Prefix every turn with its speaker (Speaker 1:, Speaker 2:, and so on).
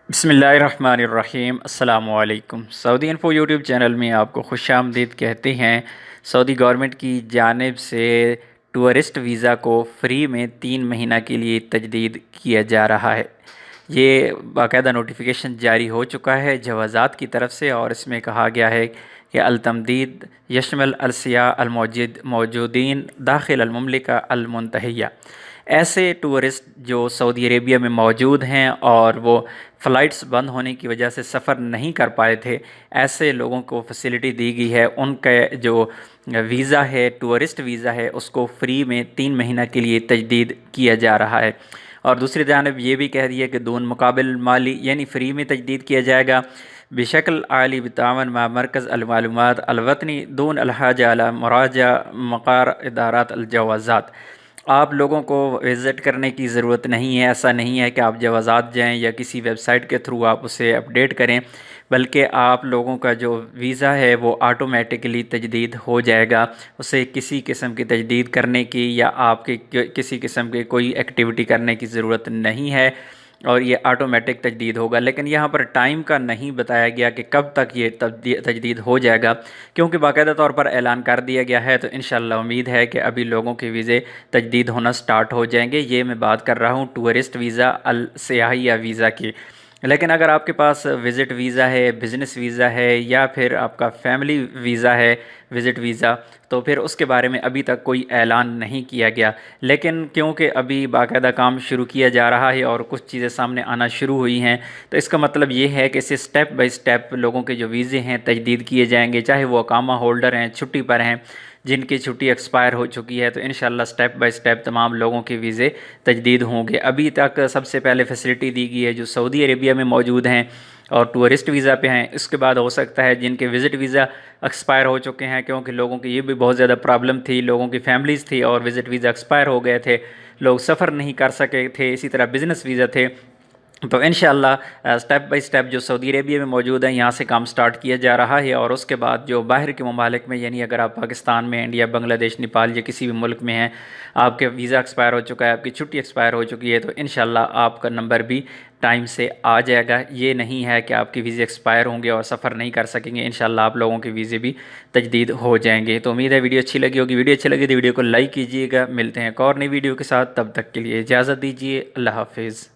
Speaker 1: बिस्मिल्लाहिर्रहमानिर्रहीम। अस्सलामु अलैकुम। सऊदी इन्फो यूट्यूब चैनल में आपको खुश आमदीद कहते हैं। सऊदी गवर्नमेंट की जानिब से टूरिस्ट वीज़ा को फ़्री में 3 महीना के लिए तजदीद किया जा रहा है। ये बाकायदा नोटिफिकेशन जारी हो चुका है जवाज़ात की तरफ से, और इसमें कहा गया है कि अल-तमदीद यशमल अल-सियाह अल-मौजूदीन दाखिल अल-मुमलिका अल-मुंतहिया। ऐसे टूरिस्ट जो सऊदी अरेबिया में मौजूद हैं और वो फ़्लाइट्स बंद होने की वजह से सफ़र नहीं कर पाए थे, ऐसे लोगों को फैसिलिटी दी गई है। उनका जो वीज़ा है, टूरिस्ट वीज़ा है, उसको फ़्री में 3 महीना के लिए तजदीद किया जा रहा है। और दूसरी जानब ये भी कह दिया कि दून मुकाबिल माली यानी फ़्री में तजदीद किया जाएगा बेशकल आली बितावन मा मरकज़ अलमालूमात अलवतनी दून अलहाजा अला मुराजा मकार इदारात अलजवाज़ात। आप लोगों को विज़िट करने की ज़रूरत नहीं है। ऐसा नहीं है कि आप जवाज़ात जाएँ या किसी वेबसाइट के थ्रू आप उसे अपडेट करें, बल्कि आप लोगों का जो वीज़ा है वो ऑटोमेटिकली तजदीद हो जाएगा। उसे किसी किस्म की तजदीद करने की या आपके किसी किस्म की कोई एक्टिविटी करने की ज़रूरत नहीं है, और ये ऑटोमेटिक तजदीद होगा। लेकिन यहाँ पर टाइम का नहीं बताया गया कि कब तक ये तजदीद हो जाएगा, क्योंकि बाकायदा तौर पर ऐलान कर दिया गया है। तो इंशाअल्लाह उम्मीद है कि अभी लोगों के वीज़े तजदीद होना स्टार्ट हो जाएंगे। ये मैं बात कर रहा हूँ टूरिस्ट वीज़ा अल सियाहिया वीज़ा की। लेकिन अगर आपके पास विज़िट वीज़ा है, बिज़नेस वीज़ा है, या फिर आपका फैमिली वीज़ा है, विज़िट वीज़ा, तो फिर उसके बारे में अभी तक कोई ऐलान नहीं किया गया। लेकिन क्योंकि अभी बाकायदा काम शुरू किया जा रहा है और कुछ चीज़ें सामने आना शुरू हुई हैं, तो इसका मतलब ये है कि इसे स्टेप बाय स्टेप लोगों के जो वीज़े हैं तजदीद किए जाएंगे, चाहे वो अकामा होल्डर हैं, छुट्टी पर हैं, जिनकी छुट्टी एक्सपायर हो चुकी है। तो इंशाल्लाह स्टेप बाय स्टेप तमाम लोगों के वीज़े तजदीद होंगे। अभी तक सबसे पहले फैसिलिटी दी गई है जो सऊदी अरेबिया में मौजूद हैं और टूरिस्ट वीज़ा पे हैं। इसके बाद हो सकता है जिनके विज़िट वीज़ा एक्सपायर हो चुके हैं, क्योंकि लोगों की ये भी बहुत ज़्यादा प्रॉब्लम थी, लोगों की फैमिलीज़ थी और विज़िट वीज़ा एक्सपायर हो गए थे, लोग सफ़र नहीं कर सके थे। इसी तरह बिज़नेस वीज़ा थे। तो इंशाअल्लाह स्टेप बाय स्टेप जो सऊदी अरेबिया में मौजूद है यहाँ से काम स्टार्ट किया जा रहा है, और उसके बाद जो बाहर के ममालिक में, यानी अगर आप पाकिस्तान में, इंडिया, बांग्लादेश, नेपाल या किसी भी मुल्क में हैं, आपके वीज़ा एक्सपायर हो चुका है, आपकी छुट्टी एक्सपायर हो चुकी है, तो इंशाअल्लाह आपका नंबर भी टाइम से आ जाएगा। ये नहीं है कि आपके वीज़े एक्सपायर होंगे और सफ़र नहीं कर सकेंगे। इंशाअल्लाह आप लोगों के वीज़े भी तजदीद हो जाएंगे। तो उम्मीद है वीडियो अच्छी लगी होगी। वीडियो अच्छी लगी तो वीडियो को लाइक कीजिएगा। मिलते हैं एक और नई वीडियो के साथ, तब तक के लिए इजाज़त दीजिए। अल्लाह हाफिज़।